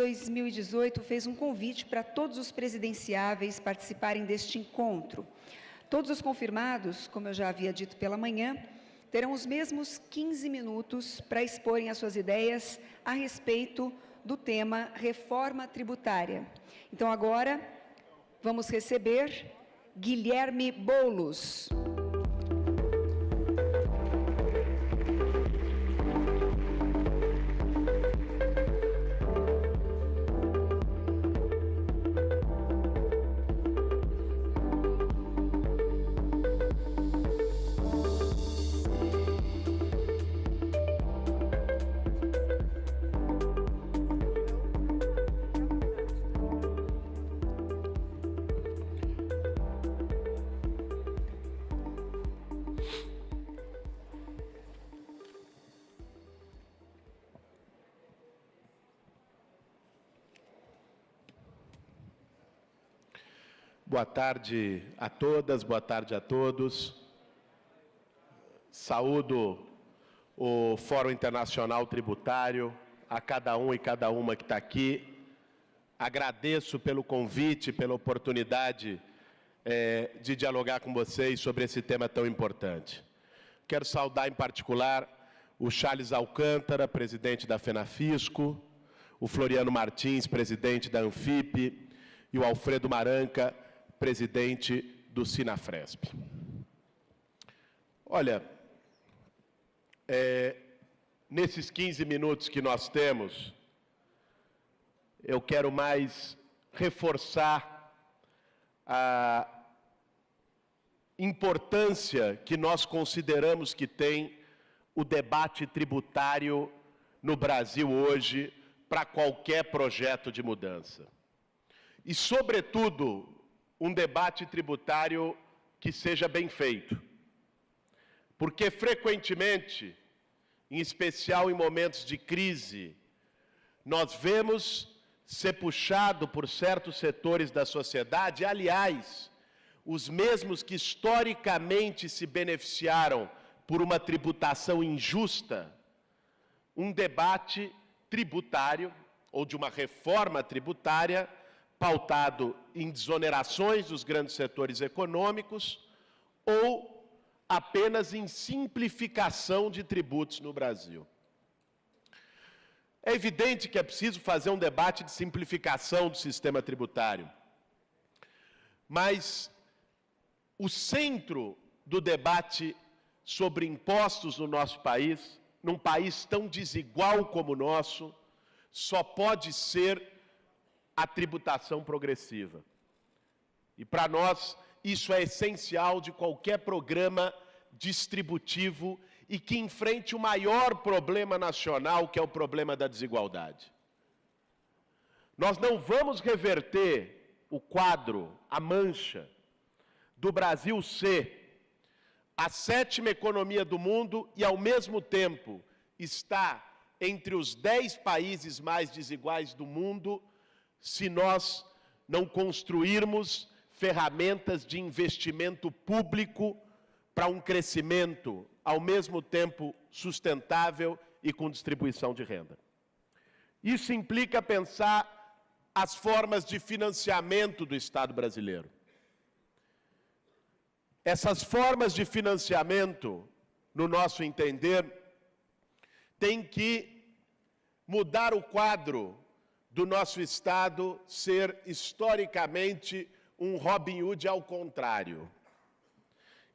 2018 fez um convite para todos os presidenciáveis participarem deste encontro. Todos os confirmados, como eu já havia dito pela manhã, terão os mesmos 15 minutos para exporem as suas ideias a respeito do tema reforma tributária. Então, agora, vamos receber Guilherme Boulos. Boa tarde a todas, boa tarde a todos. Saúdo o Fórum Internacional Tributário, a cada um e cada uma que está aqui. Agradeço pelo convite, pela oportunidade de dialogar com vocês sobre esse tema tão importante. Quero saudar em particular o Charles Alcântara, presidente da FENAFISCO, o Floriano Martins, presidente da Anfip, e o Alfredo Maranca, presidente do Sinafresp. Olha, nesses 15 minutos que nós temos, eu quero mais reforçar a importância que nós consideramos que tem o debate tributário no Brasil hoje para qualquer projeto de mudança. E, sobretudo, um debate tributário que seja bem feito. Porque, frequentemente, em especial em momentos de crise, nós vemos ser puxado por certos setores da sociedade, aliás, os mesmos que historicamente se beneficiaram por uma tributação injusta, um debate tributário, ou de uma reforma tributária, pautado em desonerações dos grandes setores econômicos ou apenas em simplificação de tributos no Brasil. É evidente que é preciso fazer um debate de simplificação do sistema tributário, mas o centro do debate sobre impostos no nosso país, num país tão desigual como o nosso, só pode ser a tributação progressiva. E para nós, isso é essencial de qualquer programa distributivo e que enfrente o maior problema nacional, que é o problema da desigualdade. Nós não vamos reverter o quadro, a mancha, do Brasil ser a 7ª economia do mundo e, ao mesmo tempo, está entre os 10 países mais desiguais do mundo, se nós não construirmos ferramentas de investimento público para um crescimento, ao mesmo tempo, sustentável e com distribuição de renda. Isso implica pensar as formas de financiamento do Estado brasileiro. Essas formas de financiamento, no nosso entender, têm que mudar o quadro do nosso Estado ser, historicamente, um Robin Hood ao contrário,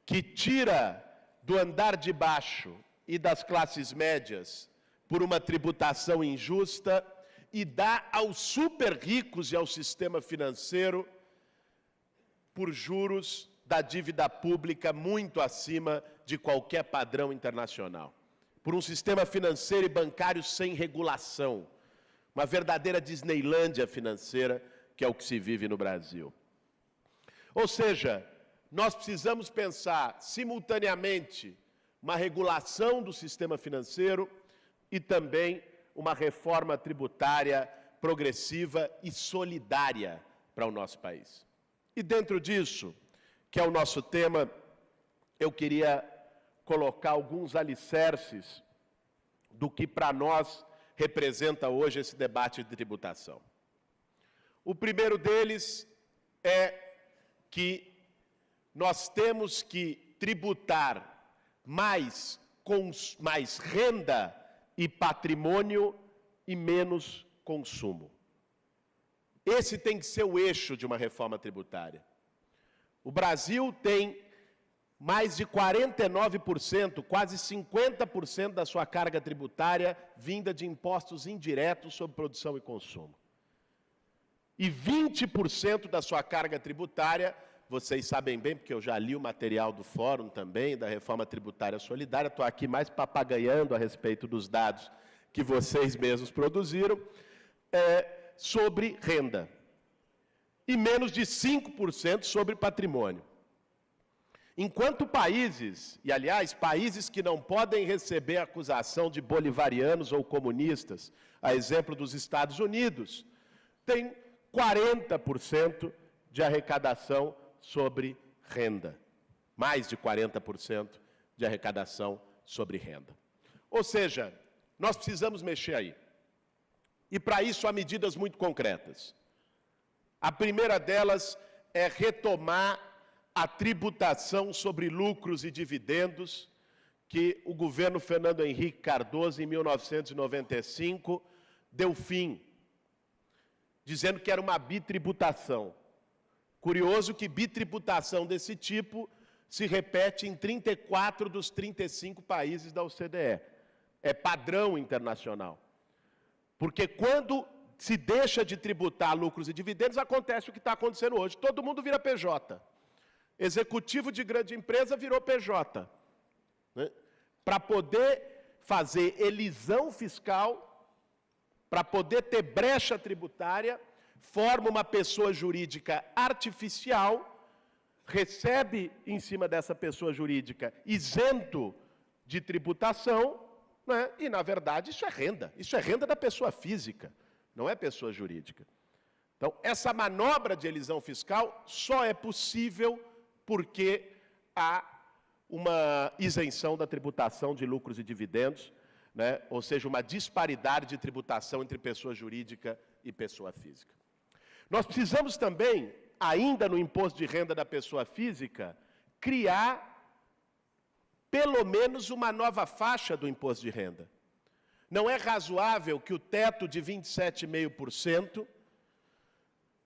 que tira do andar de baixo e das classes médias por uma tributação injusta e dá aos super ricos e ao sistema financeiro por juros da dívida pública muito acima de qualquer padrão internacional. Por um sistema financeiro e bancário sem regulação, uma verdadeira Disneylândia financeira, que é o que se vive no Brasil. Ou seja, nós precisamos pensar simultaneamente uma regulação do sistema financeiro e também uma reforma tributária progressiva e solidária para o nosso país. E dentro disso, que é o nosso tema, eu queria colocar alguns alicerces do que para nós representa hoje esse debate de tributação. O primeiro deles é que nós temos que tributar mais renda e patrimônio e menos consumo. Esse tem que ser o eixo de uma reforma tributária. O Brasil tem mais de 49%, quase 50% da sua carga tributária vinda de impostos indiretos sobre produção e consumo. E 20% da sua carga tributária, vocês sabem bem, porque eu já li o material do Fórum também, da Reforma Tributária Solidária, estou aqui mais papagaiando a respeito dos dados que vocês mesmos produziram, sobre renda. E menos de 5% sobre patrimônio. Enquanto países, e aliás, países que não podem receber acusação de bolivarianos ou comunistas, a exemplo dos Estados Unidos, têm 40% de arrecadação sobre renda. Mais de 40% de arrecadação sobre renda. Ou seja, nós precisamos mexer aí. E para isso há medidas muito concretas. A primeira delas é retomar a tributação sobre lucros e dividendos que o governo Fernando Henrique Cardoso, em 1995, deu fim, dizendo que era uma bitributação. Curioso que bitributação desse tipo se repete em 34 dos 35 países da OCDE. É padrão internacional. Porque quando se deixa de tributar lucros e dividendos, acontece o que está acontecendo hoje. Todo mundo vira PJ. Executivo de grande empresa virou PJ. Né? Para poder fazer elisão fiscal, para poder ter brecha tributária, forma uma pessoa jurídica artificial, recebe em cima dessa pessoa jurídica isento de tributação, né? E, na verdade, isso é renda da pessoa física, não é pessoa jurídica. Então, essa manobra de elisão fiscal só é possível porque há uma isenção da tributação de lucros e dividendos, né? Ou seja, uma disparidade de tributação entre pessoa jurídica e pessoa física. Nós precisamos também, ainda no imposto de renda da pessoa física, criar pelo menos uma nova faixa do imposto de renda. Não é razoável que o teto de 27,5%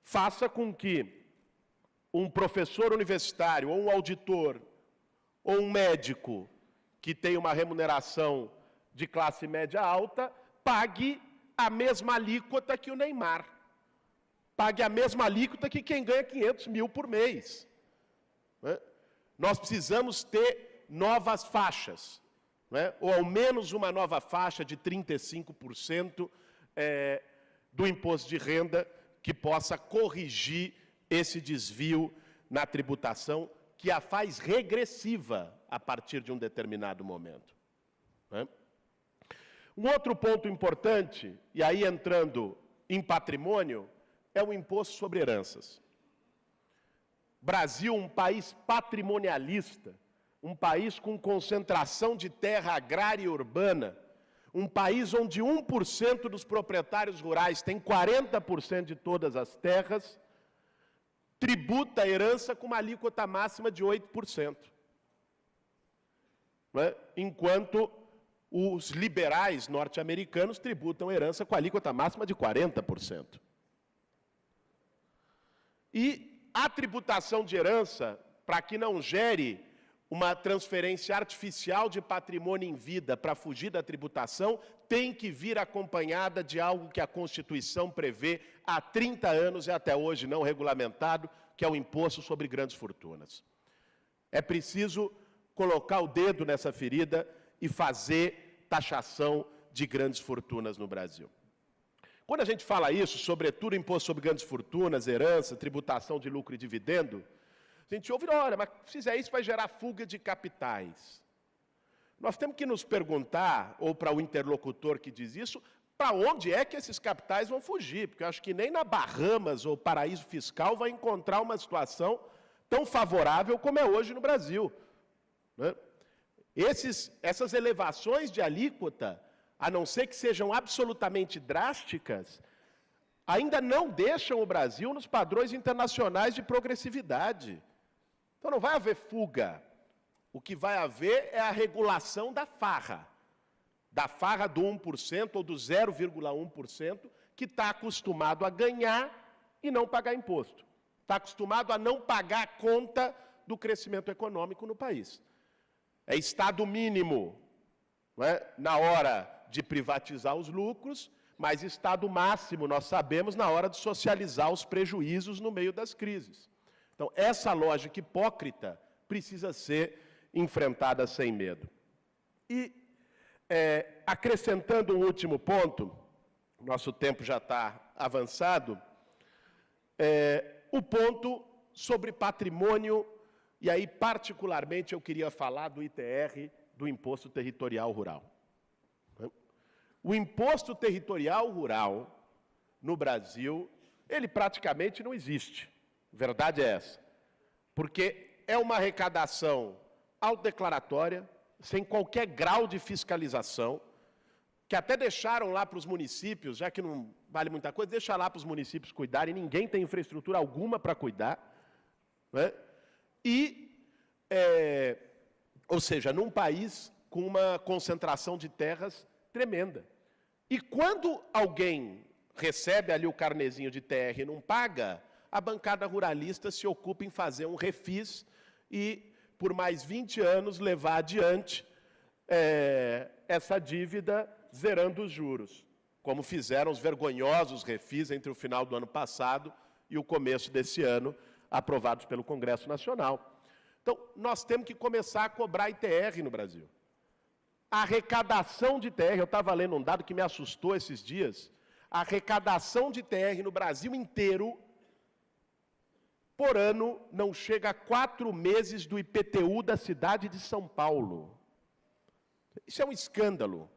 faça com que um professor universitário, ou um auditor, ou um médico que tem uma remuneração de classe média alta, pague a mesma alíquota que o Neymar. Pague a mesma alíquota que quem ganha 500 mil por mês. Né? Nós precisamos ter novas faixas, né? Ou ao menos uma nova faixa de 35% do imposto de renda que possa corrigir esse desvio na tributação que a faz regressiva a partir de um determinado momento. Né? Um outro ponto importante, e aí entrando em patrimônio, é o imposto sobre heranças. Brasil, um país patrimonialista, um país com concentração de terra agrária e urbana, um país onde 1% dos proprietários rurais tem 40% de todas as terras, tributa a herança com uma alíquota máxima de 8%. Né? Enquanto os liberais norte-americanos tributam a herança com a alíquota máxima de 40%. E a tributação de herança, para que não gere uma transferência artificial de patrimônio em vida para fugir da tributação, tem que vir acompanhada de algo que a Constituição prevê há 30 anos e até hoje não regulamentado, que é o imposto sobre grandes fortunas. É preciso colocar o dedo nessa ferida e fazer taxação de grandes fortunas no Brasil. Quando a gente fala isso, sobretudo imposto sobre grandes fortunas, herança, tributação de lucro e dividendo, a gente ouve, olha, mas se fizer isso vai gerar fuga de capitais. Nós temos que nos perguntar, ou para o interlocutor que diz isso, para onde é que esses capitais vão fugir? Porque eu acho que nem na Bahamas ou paraíso fiscal vai encontrar uma situação tão favorável como é hoje no Brasil. Né? Essas elevações de alíquota a não ser que sejam absolutamente drásticas, ainda não deixam o Brasil nos padrões internacionais de progressividade. Então não vai haver fuga. O que vai haver é a regulação da farra do 1% ou do 0,1%, que está acostumado a ganhar e não pagar imposto. Está acostumado a não pagar a conta do crescimento econômico no país. É Estado mínimo, não é? Na hora de privatizar os lucros, mas Estado máximo, nós sabemos, na hora de socializar os prejuízos no meio das crises. Então, essa lógica hipócrita precisa ser enfrentada sem medo. E, acrescentando um último ponto, nosso tempo já está avançado, o ponto sobre patrimônio, e aí, particularmente, eu queria falar do ITR, do Imposto Territorial Rural. O Imposto Territorial Rural, no Brasil, ele praticamente não existe. Verdade é essa. Porque é uma arrecadação autodeclaratória, sem qualquer grau de fiscalização, que até deixaram lá para os municípios, já que não vale muita coisa, deixa lá para os municípios cuidarem, ninguém tem infraestrutura alguma para cuidar, né? Ou seja, num país com uma concentração de terras tremenda. E quando alguém recebe ali o carnezinho de TR e não paga, a bancada ruralista se ocupa em fazer um refis e, por mais 20 anos, levar adiante essa dívida, zerando os juros, como fizeram os vergonhosos refis entre o final do ano passado e o começo desse ano, aprovados pelo Congresso Nacional. Então, nós temos que começar a cobrar ITR no Brasil. A arrecadação de ITR, eu estava lendo um dado que me assustou esses dias, a arrecadação de ITR no Brasil inteiro, por ano, não chega a 4 meses do IPTU da cidade de São Paulo. Isso é um escândalo,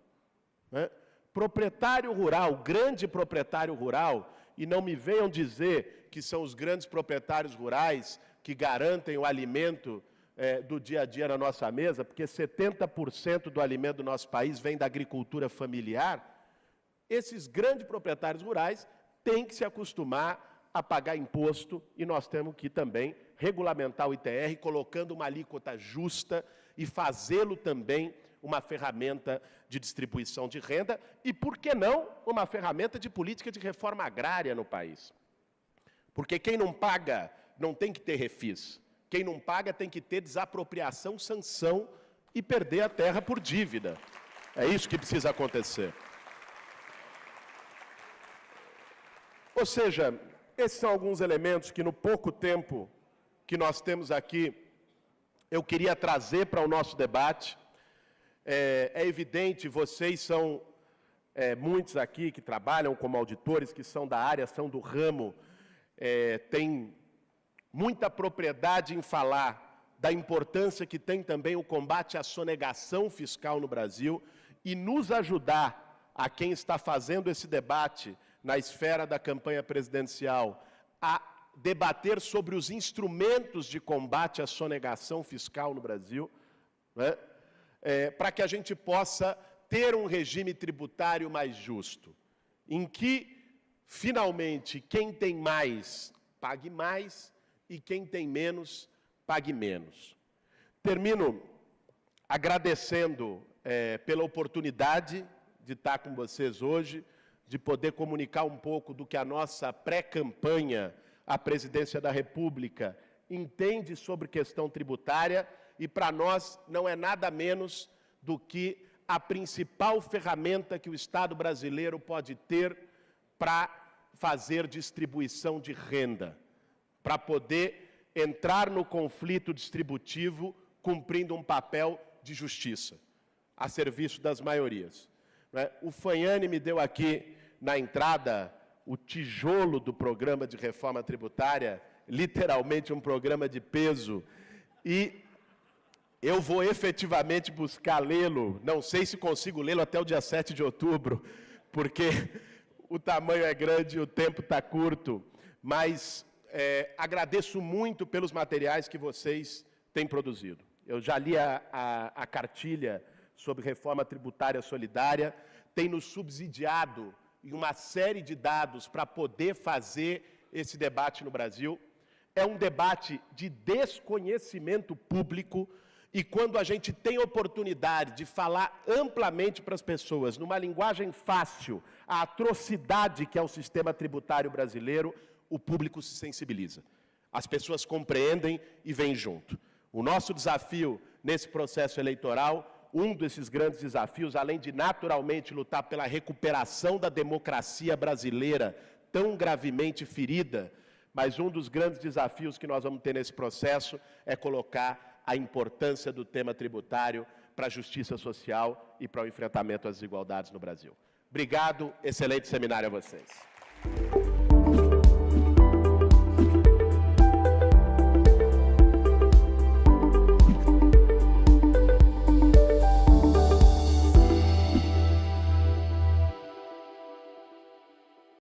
né? Proprietário rural, grande proprietário rural, e não me venham dizer que são os grandes proprietários rurais que garantem o alimento do dia a dia na nossa mesa, porque 70% do alimento do nosso país vem da agricultura familiar. Esses grandes proprietários rurais têm que se acostumar a pagar imposto e nós temos que também regulamentar o ITR, colocando uma alíquota justa e fazê-lo também uma ferramenta de distribuição de renda e, por que não, uma ferramenta de política de reforma agrária no país. Porque quem não paga não tem que ter refis. Quem não paga tem que ter desapropriação, sanção e perder a terra por dívida. É isso que precisa acontecer. Ou seja, esses são alguns elementos que, no pouco tempo que nós temos aqui, eu queria trazer para o nosso debate. É evidente, vocês são muitos aqui que trabalham como auditores, que são da área, são do ramo, têm muita propriedade em falar da importância que tem também o combate à sonegação fiscal no Brasil e nos ajudar, a quem está fazendo esse debate na esfera da campanha presidencial, a debater sobre os instrumentos de combate à sonegação fiscal no Brasil, né? Para que a gente possa ter um regime tributário mais justo, em que, finalmente, quem tem mais, pague mais, e quem tem menos, pague menos. Termino agradecendo pela oportunidade de estar com vocês hoje, de poder comunicar um pouco do que a nossa pré-campanha à presidência da República entende sobre questão tributária, e para nós não é nada menos do que a principal ferramenta que o Estado brasileiro pode ter para fazer distribuição de renda, para poder entrar no conflito distributivo cumprindo um papel de justiça, a serviço das maiorias. O Fanhani me deu aqui, na entrada, o tijolo do programa de reforma tributária, literalmente um programa de peso, e eu vou efetivamente buscar lê-lo, não sei se consigo lê-lo até o dia 7 de outubro, porque o tamanho é grande e o tempo está curto, mas agradeço muito pelos materiais que vocês têm produzido. Eu já li a cartilha sobre reforma tributária solidária, tem nos subsidiado em uma série de dados para poder fazer esse debate no Brasil. É um debate de desconhecimento público, e quando a gente tem oportunidade de falar amplamente para as pessoas, numa linguagem fácil, a atrocidade que é o sistema tributário brasileiro, o público se sensibiliza. As pessoas compreendem e vêm junto. O nosso desafio nesse processo eleitoral, um desses grandes desafios, além de naturalmente lutar pela recuperação da democracia brasileira, tão gravemente ferida, mas um dos grandes desafios que nós vamos ter nesse processo é colocar a importância do tema tributário para a justiça social e para o enfrentamento às desigualdades no Brasil. Obrigado, excelente seminário a vocês.